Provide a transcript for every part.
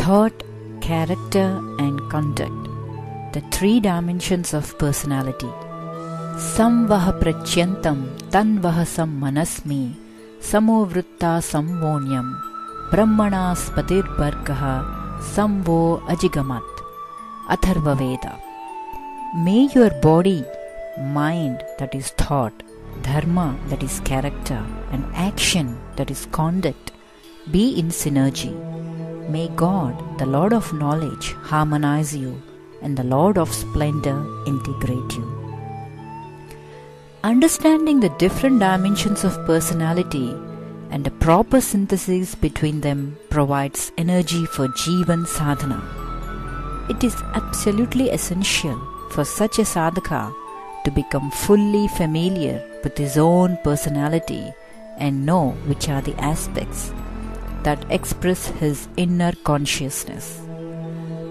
Thought, character and conduct, the three dimensions of personality. Samvaha prachyantam tanvaha sammanasmi samovritta samvonyam brahmana spatirbarkaha samvo ajigamat. Atharva Veda. May your body, mind, that is thought, dharma, that is character, and action, that is conduct, be in synergy. May God, the Lord of knowledge, harmonize you, and the Lord of splendor integrate you. Understanding the different dimensions of personality and a proper synthesis between them provides energy for Jivan Sadhana. It is absolutely essential for such a sadhaka to become fully familiar with his own personality and know which are the aspects that express his inner consciousness.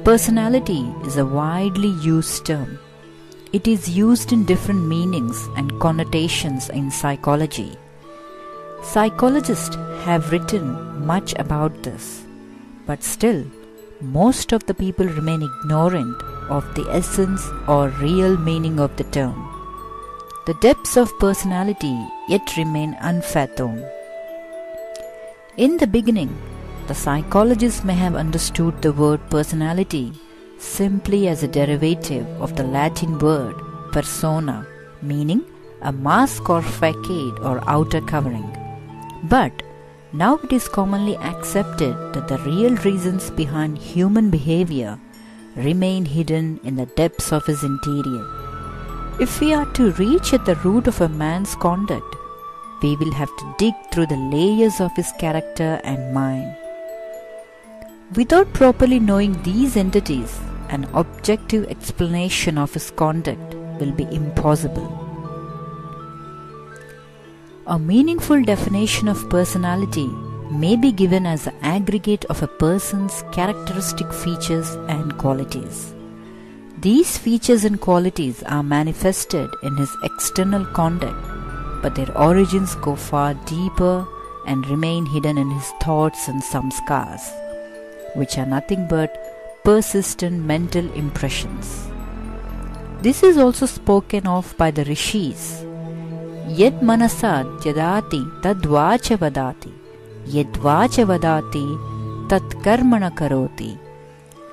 Personality is a widely used term. It is used in different meanings and connotations in psychology. Psychologists have written much about this, but still, most of the people remain ignorant of the essence or real meaning of the term. The depths of personality yet remain unfathomed. In the beginning, the psychologists may have understood the word personality simply as a derivative of the Latin word persona, meaning a mask or facade or outer covering. But now it is commonly accepted that the real reasons behind human behavior remain hidden in the depths of his interior. If we are to reach at the root of a man's conduct, we will have to dig through the layers of his character and mind. Without properly knowing these entities, an objective explanation of his conduct will be impossible. A meaningful definition of personality may be given as an aggregate of a person's characteristic features and qualities. These features and qualities are manifested in his external conduct, but their origins go far deeper and remain hidden in his thoughts and samskars, which are nothing but persistent mental impressions. This is also spoken of by the rishis. Yed manasad yadati tad vacha vadati, yed vacha vadati tad karmana karoti.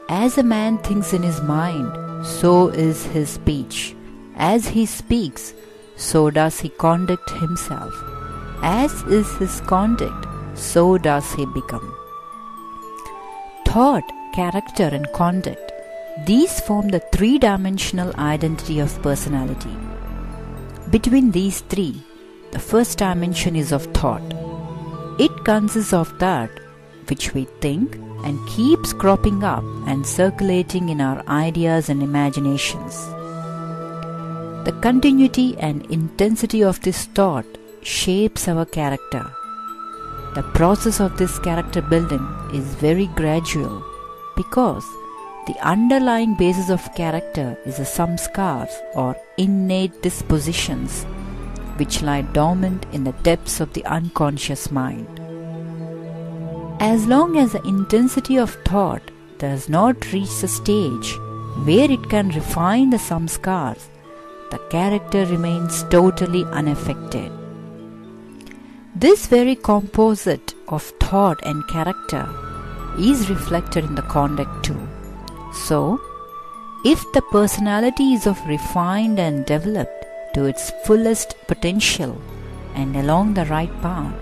As a man thinks in his mind, so is his speech. As he speaks, so does he conduct himself. As is his conduct, so does he become. Thought, character and conduct, these form the three-dimensional identity of personality. Between these three, the first dimension is of thought. It consists of that which we think and keeps cropping up and circulating in our ideas and imaginations. The continuity and intensity of this thought shapes our character. The process of this character building is very gradual because the underlying basis of character is the samskars or innate dispositions which lie dormant in the depths of the unconscious mind. As long as the intensity of thought does not reach the stage where it can refine the samskars, the character remains totally unaffected. This very composite of thought and character is reflected in the conduct too. So, if the personality is of refined and developed to its fullest potential and along the right path,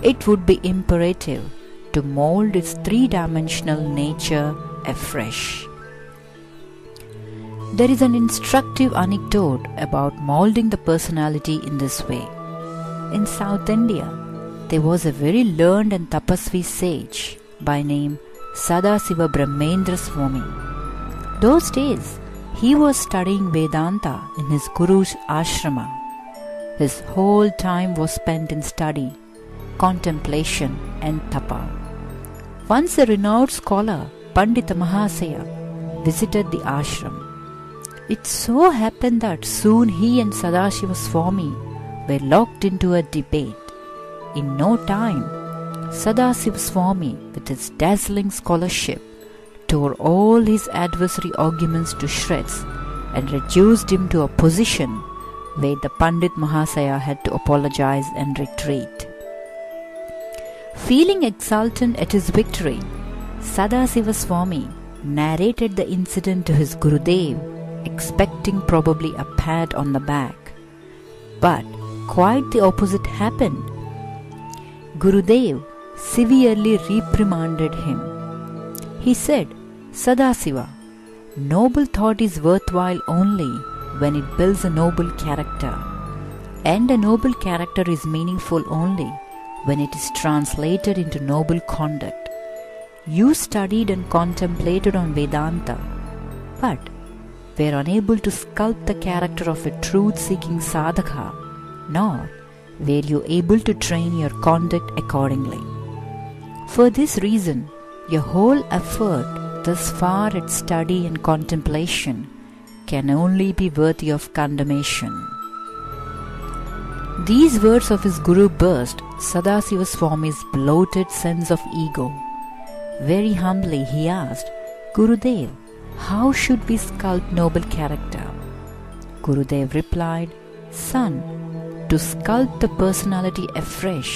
it would be imperative to mold its three-dimensional nature afresh. There is an instructive anecdote about molding the personality in this way. In South India, there was a very learned and tapasvi sage by name Sadasiva Brahmendra Swami. Those days, he was studying Vedanta in his guru's ashrama. His whole time was spent in study, contemplation and tapa. Once a renowned scholar, Pandita Mahasaya, visited the ashram. It so happened that soon he and Sadashiva Swami were locked into a debate. In no time, Sadasiva Swami, with his dazzling scholarship, tore all his adversary arguments to shreds and reduced him to a position where the Pandit Mahasaya had to apologize and retreat. Feeling exultant at his victory, Sadasiva Swami narrated the incident to his Gurudev, expecting probably a pat on the back. But quite the opposite happened. Gurudev severely reprimanded him. He said, "Sadasiva, noble thought is worthwhile only when it builds a noble character, and a noble character is meaningful only when it is translated into noble conduct. You studied and contemplated on Vedanta, but were unable to sculpt the character of a truth-seeking sadhaka, nor were you able to train your conduct accordingly. For this reason, your whole effort thus far at study and contemplation can only be worthy of condemnation." These words of his Guru burst Sadasiva Swami's bloated sense of ego. Very humbly he asked, "Gurudev, how should we sculpt noble character?" Gurudev replied, "Son, to sculpt the personality afresh,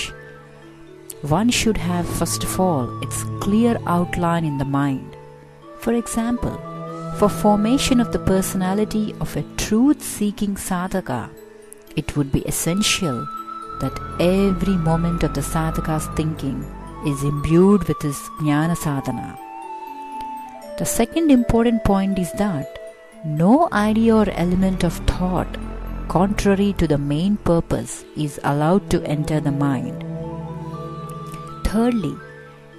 one should have first of all its clear outline in the mind. For example, for formation of the personality of a truth-seeking sadhaka, it would be essential that every moment of the sadhaka's thinking is imbued with his jnana sadhana. The second important point is that no idea or element of thought contrary to the main purpose is allowed to enter the mind. Thirdly,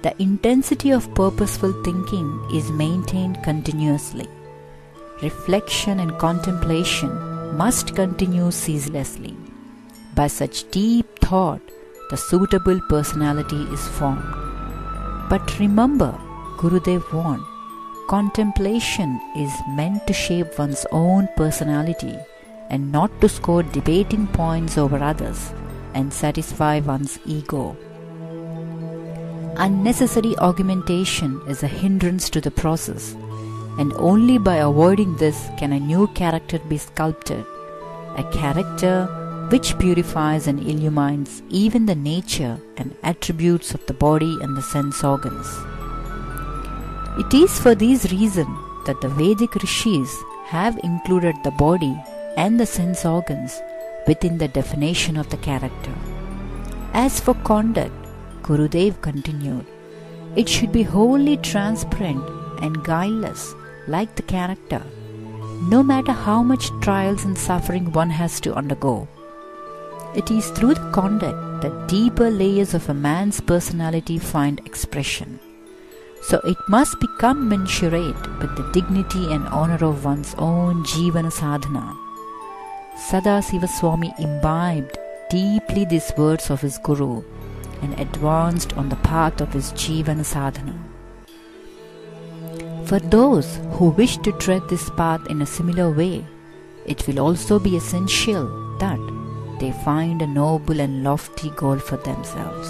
the intensity of purposeful thinking is maintained continuously. Reflection and contemplation must continue ceaselessly. By such deep thought, the suitable personality is formed. But remember, Gurudev warned, contemplation is meant to shape one's own personality and not to score debating points over others and satisfy one's ego. Unnecessary argumentation is a hindrance to the process, and only by avoiding this can a new character be sculpted, a character which purifies and illumines even the nature and attributes of the body and the sense organs. It is for these reasons that the Vedic rishis have included the body and the sense organs within the definition of the character. As for conduct, Gurudev continued, it should be wholly transparent and guileless like the character, no matter how much trials and suffering one has to undergo. It is through the conduct that deeper layers of a man's personality find expression. So it must be commensurate with the dignity and honor of one's own Jivana Sadhana. Sadasiva Swami imbibed deeply these words of his Guru and advanced on the path of his Jivana Sadhana. For those who wish to tread this path in a similar way, it will also be essential that they find a noble and lofty goal for themselves.